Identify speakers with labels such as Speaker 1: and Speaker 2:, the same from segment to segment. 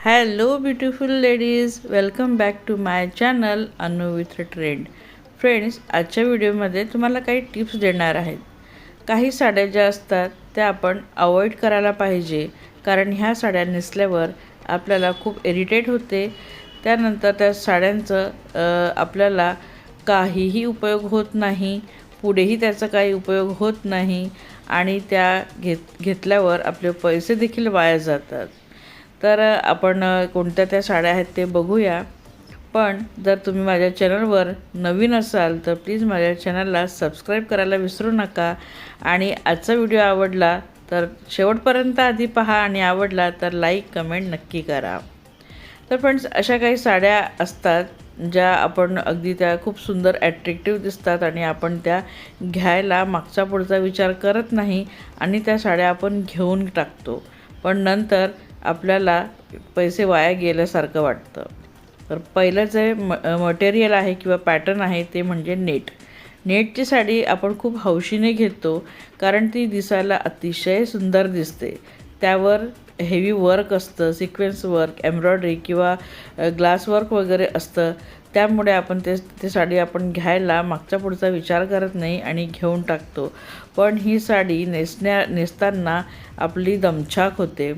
Speaker 1: Hello beautiful ladies, welcome back to my channel Anu with trend. Friends, आजच्या व्हिडिओमध्ये तुम्हाला काही टिप्स देणार आहेत. काही साड्या ज्या असतात त्या आपण अवॉइड करायला पाहिजे, कारण ह्या साड्या नेसल्यावर आपल्याला खूप इरिटेट होते. त्यानंतर त्या साड्यांचं आपल्याला काहीही उपयोग होत नाही, पुढेही त्याचा काही उपयोग होत नाही आणि त्या घेतल्यावर आपले पैसे देखील वाया जातात. तर आपण कोणत्या त्या साड्या आहेत ते बघूया. पण जर तुम्ही माझ्या चॅनलवर नवीन असाल तर प्लीज माझ्या चॅनलला सबस्क्राईब करायला विसरू नका. आणि आजचा व्हिडिओ आवडला तर शेवटपर्यंत आधी पहा आणि आवडला तर लाईक कमेंट नक्की करा. तर फ्रेंड्स, अशा काही साड्या असतात ज्या आपण अगदी त्या खूप सुंदर ॲट्रॅक्टिव्ह दिसतात आणि आपण त्या घ्यायला मागचा पुढचा विचार करत नाही आणि त्या साड्या आपण घेऊन टाकतो, पण नंतर आपल्याला पैसे वाया गेल्यासारखं वाटतं. तर पहिलं जे मटेरियल आहे किंवा पॅटर्न आहे ते म्हणजे नेटची साडी आपण खूप हौशीने घेतो, कारण ती दिसायला अतिशय सुंदर दिसते. त्यावर हेवी वर्क असतं, सिक्वेन्स वर्क, एम्ब्रॉयडरी किंवा ग्लास वर्क वगैरे असतं. त्यामुळे आपण ते साडी आपण घ्यायला मागचा पुढचा विचार करत नाही आणि घेऊन टाकतो. पण ही साडी नेसताना आपली दमछाक होते.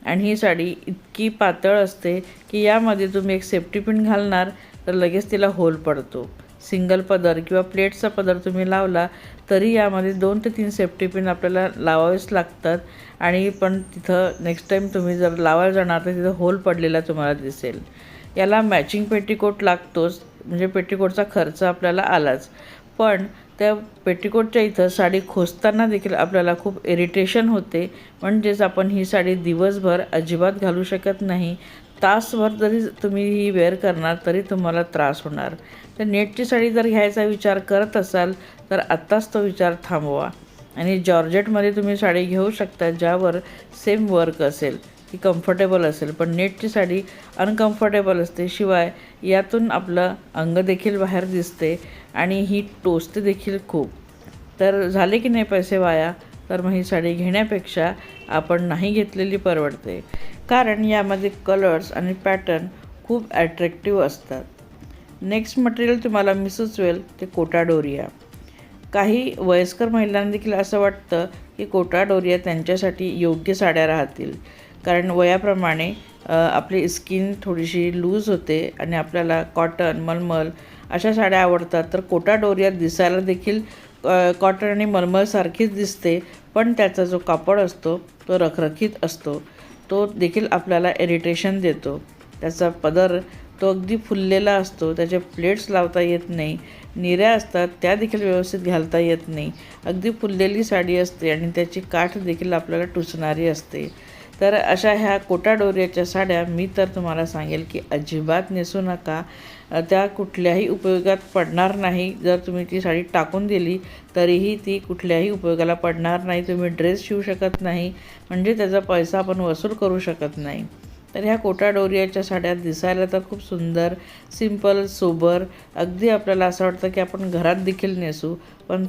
Speaker 1: आणि ही साडी इतकी पातळ असते की यामध्ये तुम्ही एक सेफ्टी पिन घालणार तर लगेच तिला होल पडतो. सिंगल पदर किंवा प्लेटचा पदर तुम्ही लावला तरी यामध्ये 2 ते 3 सेफ्टी पिन आपल्याला लावावेच लागतात. आणि पण तिथं नेक्स्ट टाईम तुम्ही जर लावायला जाणार तर तिथं होल पडलेला तुम्हाला दिसेल. याला मॅचिंग पेटीकोट लागतोच, म्हणजे पेटीकोटचा खर्च आपल्याला आलाच. पण त्या पेटीकोटच्या इथं साडी खोचताना देखील आपल्याला खूप इरिटेशन होते. म्हणजेच आपण ही साडी दिवसभर अजिबात घालू शकत नाही. तासभर जरी तुम्ही ही वेअर करणार तरी तुम्हाला त्रास होणार. तर नेटची साडी जर घ्यायचा विचार करत असाल तर आत्ताच तो विचार थांबवा. आणि जॉर्जेटमध्ये तुम्ही साडी घेऊ शकता ज्यावर सेम वर्क असेल, ती कम्फर्टेबल असेल. पण नेटची साडी अनकम्फर्टेबल असते, शिवाय यातून आपलं अंग देखील बाहेर दिसते आणि ही टोचते देखील खूप. तर झाले की नाही पैसे वाया, तर मग ही साडी घेण्यापेक्षा आपण नाही घेतलेली परवडते, कारण यामध्ये कलर्स आणि पॅटर्न खूप ॲट्रॅक्टिव्ह असतात. नेक्स्ट मटेरियल तुम्हाला मी सुचवेल ते कोटा डोरिया. काही वयस्कर महिलांना देखील असं वाटतं की कोटा डोरिया त्यांच्यासाठी योग्य साड्या राहतील, कारण वयाप्रमाणे आपली स्किन थोडीशी लूज होते आणि आपल्याला कॉटन, मलमल अशा साड्या आवडतात. तर कोटा डोरिया दिसायला देखील कॉटन आणि मलमलसारखीच दिसते, पण त्याचा जो कापड असतो तो रखरखीत असतो, तो देखील आपल्याला इरिटेशन देतो. त्याचा पदर तो अगदी फुललेला असतो, त्याचे प्लेट्स लावता येत नाही, निऱ्या असतात त्या देखील व्यवस्थित घालता येत नाही. अगदी फुललेली साडी असते आणि त्याची काठ देखील आपल्याला टुचणारी असते. तर अशा ह्या कोटा डोरियाच्या साड्या मी तर तुम्हाला सांगेल की अजिबात नेसू नका. त्या कुठल्याही उपयोगात पडणार नाही. जर तुम्ही ती साडी टाकून दिली तरीही ती कुठल्याही उपयोगाला पडणार नाही. तुम्ही ड्रेस शिवू शकत नाही, म्हणजे त्याचा पैसा आपण वसूल करू शकत नाही. तर ह्या कोटा डोरियाच्या साड्या दिसायला तर खूप सुंदर, सिंपल, सोबर, अगदी आपल्याला असं वाटतं की आपण घरात देखील नेसू, पण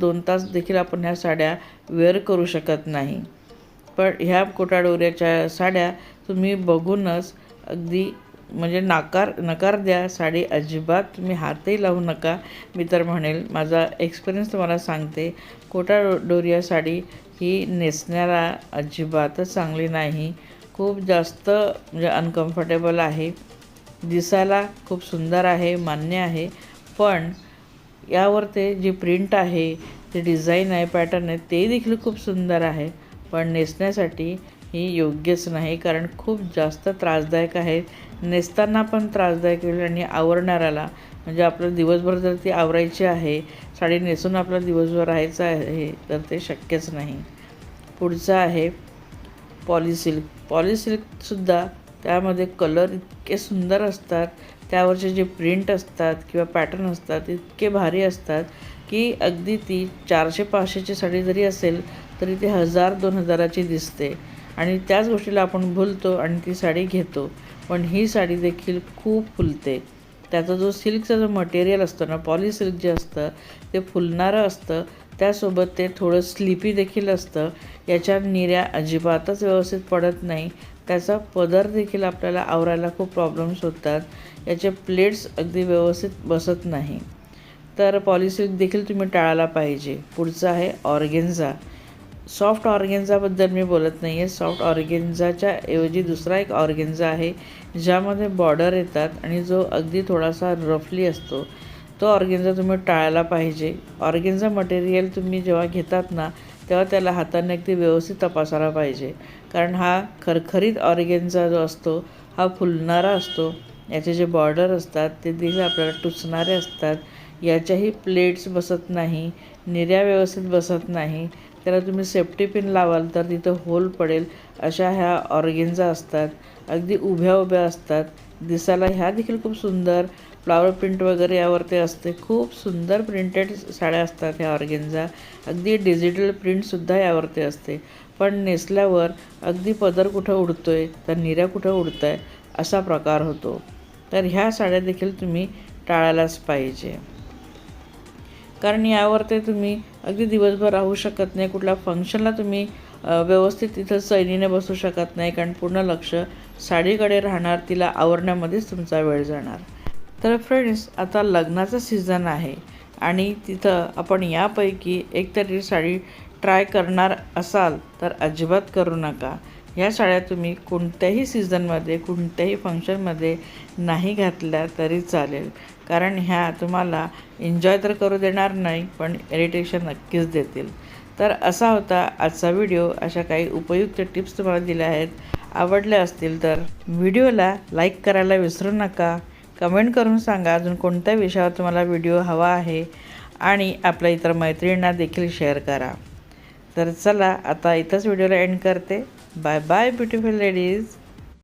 Speaker 1: 2 तास देखील आपण ह्या साड्या वेअर करू शकत नाही. पण ह्या कोटा डोरियाच्या साड्या तुम्ही बघूनच अगदी म्हणजे नकार द्या. साडी अजिबात तुम्ही हातही लावू नका. मी तर म्हणेल, माझा एक्सपिरियन्स तुम्हाला सांगते, कोटा डोरिया साडी ही नेसण्याला अजिबातच चांगली नाही. खूप जास्त म्हणजे अनकम्फर्टेबल आहे. दिसायला खूप सुंदर आहे, मान्य आहे, पण यावर ते जी प्रिंट आहे, ते डिझाईन आहे, पॅटर्न आहे, ते देखील खूप सुंदर आहे. पण नेसण्यासाठी ही योग्यच नाही, कारण खूप जास्त त्रासदायक आहे. नेसताना पण त्रासदायक होईल आणि आवरणाऱ्याला, म्हणजे आपलं दिवसभर जर ती आवरायची आहे, साडी नेसून आपला दिवसभर राहायचं आहे, तर ते शक्यच नाही. पुढचं आहे पॉलिसिल्कसुद्धा. त्यामध्ये कलर इतके सुंदर असतात, त्यावरचे जे प्रिंट असतात किंवा पॅटर्न असतात इतके भारी असतात की अगदी ती 400-500ची साडी जरी असेल तरी ती 1000-2000ची दिसते. आणि त्याच गोष्टीला आपण भुलतो आणि ती साडी घेतो. पण ही साडी देखील खूप फुलते. त्याचा जो सिल्कचा जो मटेरियल असतं ना, पॉलिसिल्क जे असतं ते फुलणारं असतं. त्यासोबत ते थोडं स्लिपी देखील असतं. याच्या निऱ्या अजिबातच व्यवस्थित पडत नाही. त्याचा पदर देखील आपल्याला आवरायला खूप प्रॉब्लेम्स होतात. याचे प्लेट्स अगदी व्यवस्थित बसत नाही. तर पॉलिसिल्क देखील तुम्ही टाळायला पाहिजे. पुढचं आहे ऑर्गेन्झा. सॉफ्ट ऑर्गेन्झाबद्दल मी बोलत नाही आहे. सॉफ्ट ऑर्गेन्झाच्या ऐवजी दुसरा एक ऑर्गेन्झा आहे ज्यामध्ये बॉर्डर येतात आणि जो अगदी थोडासा रफली असतो. तो ऑर्गेन्झा तुम्ही टाळायला पाहिजे. ऑर्गेन्झा मटेरियल तुम्ही जेव्हा घेतात ना तेव्हा त्याला हाताने अगदी व्यवस्थित तपासायला पाहिजे, कारण हा खरखरीत ऑर्गेन्झा जो असतो हा फुलणारा असतो. याचे जे बॉर्डर असतात ते देखील आपल्याला टुचणारे असतात. याच्याही प्लेट्स बसत नाही, निर्या व्यवस्थित बसत नाही. त्याला तुम्ही सेफ्टी पिन लावाल तर तिथं होल पडेल अशा ह्या ऑर्गेन्झा असतात. अगदी उभ्या उभ्या असतात. दिसायला ह्या देखील खूप सुंदर फ्लावर प्रिंट वगैरे यावरती असते. खूप सुंदर प्रिंटेड साड्या असतात ह्या ऑर्गेन्झा. अगदी डिजिटल प्रिंटसुद्धा यावरती असते. पण नेसल्यावर अगदी पदर कुठं उडतो आहे तर निर्या कुठं उडत आहे असा प्रकार होतो. तर ह्या साड्या देखील तुम्ही टाळायलाच पाहिजे, कारण यावर ते तुम्ही अगदी दिवसभर राहू शकत नाही. कुठल्या फंक्शनला तुम्ही व्यवस्थित तिथं चैनीने बसू शकत नाही, कारण पूर्ण लक्ष साडीकडे राहणार. तिला आवरण्यामध्येच तुमचा वेळ जाणार. तर फ्रेंड्स, आता लग्नाचा सीझन आहे आणि तिथं आपण यापैकी एकतरी साडी ट्राय करणार असाल तर अजिबात करू नका. ह्या साड्या तुम्ही कोणत्याही सीझनमध्ये कोणत्याही फंक्शनमध्ये नाही घातल्या तरी चालेल, कारण ह्या तुम्हाला एन्जॉय तर करू देणार नाही पण इरिटेशन नक्कीच देतील. तर असा होता आजचा व्हिडिओ. अशा काही उपयुक्त टिप्स तुम्हाला दिल्या आहेत. आवडल्या असतील तर व्हिडिओला लाईक करायला विसरू नका. कमेंट करून सांगा अजून कोणत्या विषयावर तुम्हाला व्हिडिओ हवा आहे, आणि आपल्या इतर मैत्रिणींना देखील शेअर करा. तर चला आता इथंच व्हिडिओला एंड करते. Bye bye beautiful ladies.